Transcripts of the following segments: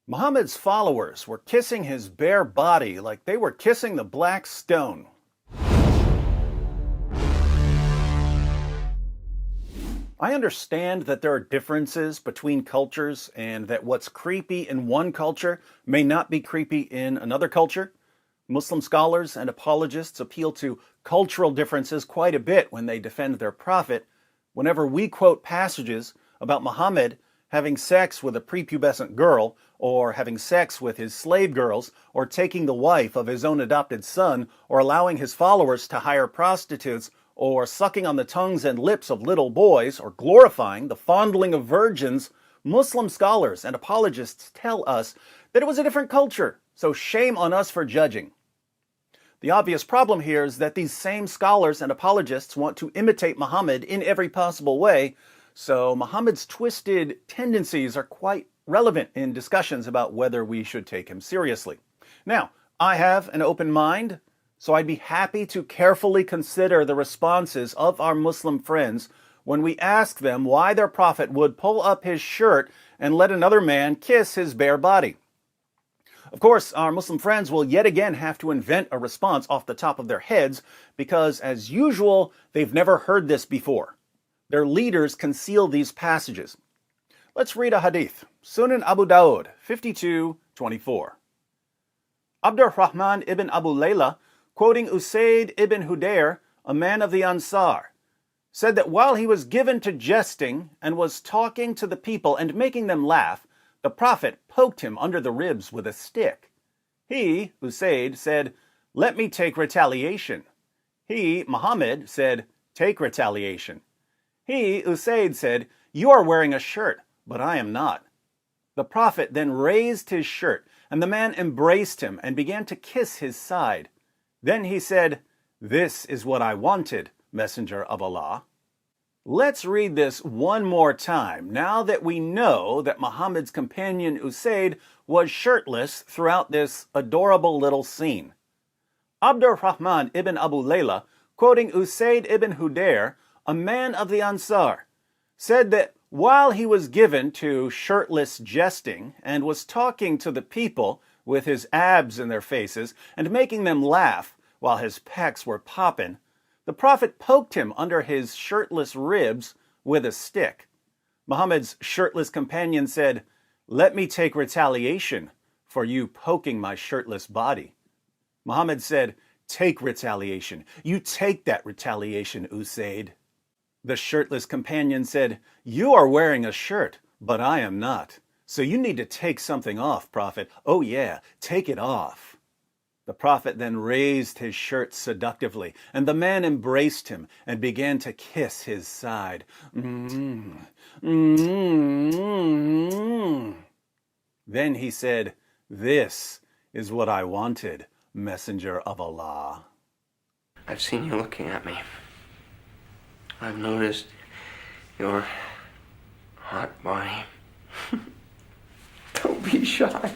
Muhammad's followers were kissing his bare body like they were kissing the black stone. I understand that there are differences between cultures and that what's creepy in one culture may not be creepy in another culture. Muslim scholars and apologists appeal to cultural differences quite a bit when they defend their prophet. Whenever we quote passages about Muhammad having sex with a prepubescent girl, or having sex with his slave girls, or taking the wife of his own adopted son, or allowing his followers to hire prostitutes, or sucking on the tongues and lips of little boys, or glorifying the fondling of virgins, Muslim scholars and apologists tell us that it was a different culture, so shame on us for judging. The obvious problem here is that these same scholars and apologists want to imitate Muhammad in every possible way, so Muhammad's twisted tendencies are quite relevant in discussions about whether we should take him seriously. Now, I have an open mind, so I'd be happy to carefully consider the responses of our Muslim friends when we ask them why their prophet would pull up his shirt and let another man kiss his bare body. Of course, our Muslim friends will yet again have to invent a response off the top of their heads because, as usual, they've never heard this before. Their leaders conceal these passages. Let's read a hadith. Sunan Abu Dawud, 52:24. Abdurrahman ibn Abu Layla, quoting Usayd ibn Hudayr, a man of the Ansar, said that while he was given to jesting and was talking to the people and making them laugh, the Prophet poked him under the ribs with a stick. He, Usayd, said, "Let me take retaliation." He, Muhammad, said, "Take retaliation." He, Usayd, said, "You are wearing a shirt, but I am not." The Prophet then raised his shirt, and the man embraced him and began to kiss his side. Then he said, "This is what I wanted, Messenger of Allah." Let's read this one more time, now that we know that Muhammad's companion Usayd was shirtless throughout this adorable little scene. Abdurrahman ibn Abu Layla, quoting Usayd ibn Hudayr, a man of the Ansar, said that while he was given to shirtless jesting and was talking to the people with his abs in their faces and making them laugh while his pecs were popping, the Prophet poked him under his shirtless ribs with a stick. Muhammad's shirtless companion said, "Let me take retaliation for you poking my shirtless body." Muhammad said, "Take retaliation. You take that retaliation, Usayd." The shirtless companion said, "You are wearing a shirt, but I am not. So you need to take something off, Prophet. Oh yeah, take it off." The Prophet then raised his shirt seductively, and the man embraced him and began to kiss his side. Then he said, "This is what I wanted, Messenger of Allah." I've seen you looking at me. I've noticed your hot body. Don't be shy.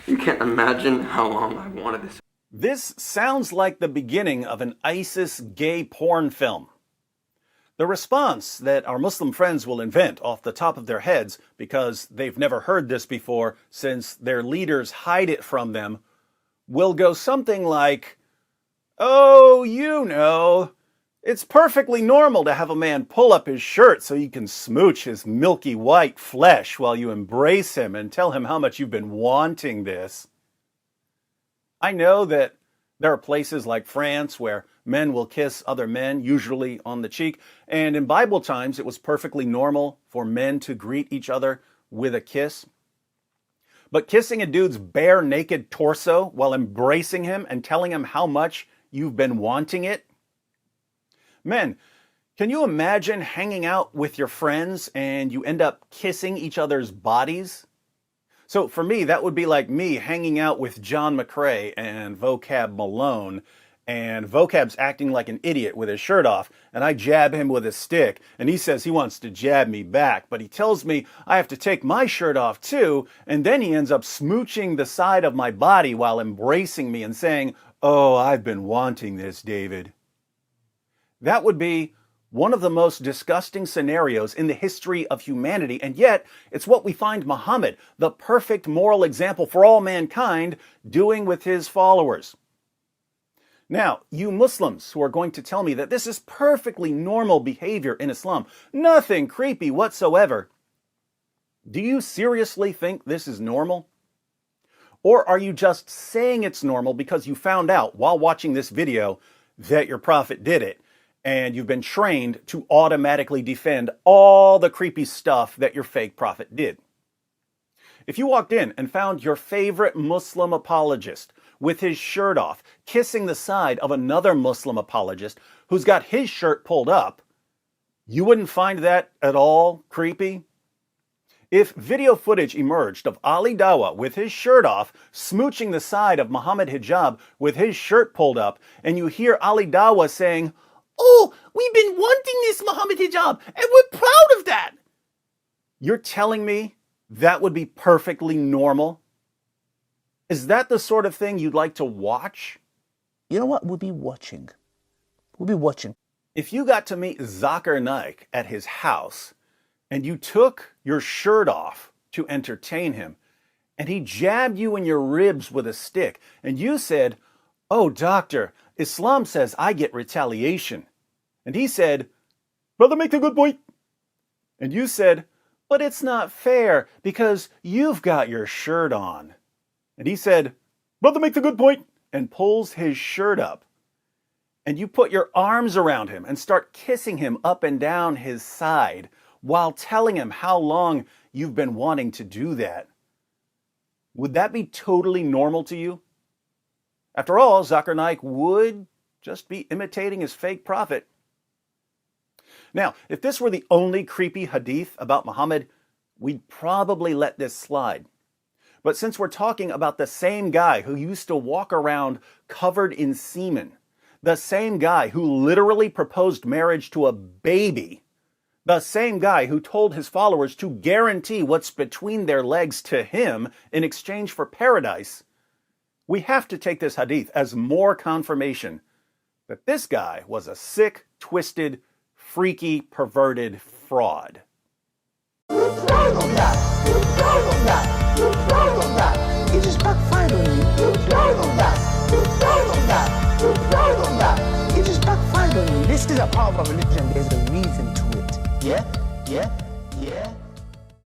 You can't imagine how long I wanted this. This sounds like the beginning of an ISIS gay porn film. The response that our Muslim friends will invent off the top of their heads, because they've never heard this before since their leaders hide it from them, will go something like, "Oh, you know, it's perfectly normal to have a man pull up his shirt so you can smooch his milky white flesh while you embrace him and tell him how much you've been wanting this." I know that there are places like France where men will kiss other men, usually on the cheek, and in Bible times it was perfectly normal for men to greet each other with a kiss. But kissing a dude's bare naked torso while embracing him and telling him how much you've been wanting it? Men, can you imagine hanging out with your friends and you end up kissing each other's bodies? So for me, that would be like me hanging out with John McCrae and Vocab Malone, and Vocab's acting like an idiot with his shirt off, and I jab him with a stick, and he says he wants to jab me back, but he tells me I have to take my shirt off too, and then he ends up smooching the side of my body while embracing me and saying, "Oh, I've been wanting this, David." That would be One of the most disgusting scenarios in the history of humanity, and yet it's what we find Muhammad, the perfect moral example for all mankind, doing with his followers. Now, you Muslims who are going to tell me that this is perfectly normal behavior in Islam, nothing creepy whatsoever, do you seriously think this is normal? Or are you just saying it's normal because you found out while watching this video that your prophet did it, and you've been trained to automatically defend all the creepy stuff that your fake prophet did? If you walked in and found your favorite Muslim apologist with his shirt off, kissing the side of another Muslim apologist who's got his shirt pulled up, you wouldn't find that at all creepy? If video footage emerged of Ali Dawah with his shirt off, smooching the side of Muhammad Hijab with his shirt pulled up, and you hear Ali Dawah saying, "Oh, we've been wanting this Muhammad Hijab, and we're proud of that," you're telling me that would be perfectly normal? Is that the sort of thing you'd like to watch? You know what? We'll be watching. We'll be watching. If you got to meet Zakir Naik at his house, and you took your shirt off to entertain him, and he jabbed you in your ribs with a stick, and you said, "Oh, doctor, Islam says I get retaliation." And he said, "Brother, make a good point." And you said, "But it's not fair because you've got your shirt on." And he said, "Brother, make the good point," and pulls his shirt up. And you put your arms around him and start kissing him up and down his side while telling him how long you've been wanting to do that. Would that be totally normal to you? After all, Zakir Naik would just be imitating his fake prophet. Now, if this were the only creepy hadith about Muhammad, we'd probably let this slide. But since we're talking about the same guy who used to walk around covered in semen, the same guy who literally proposed marriage to a baby, the same guy who told his followers to guarantee what's between their legs to him in exchange for paradise, we have to take this hadith as more confirmation that this guy was a sick, twisted, freaky, perverted fraud. It just backfired on you. It just backfired on you. This is a part of a religion. There's a reason to it. Yeah?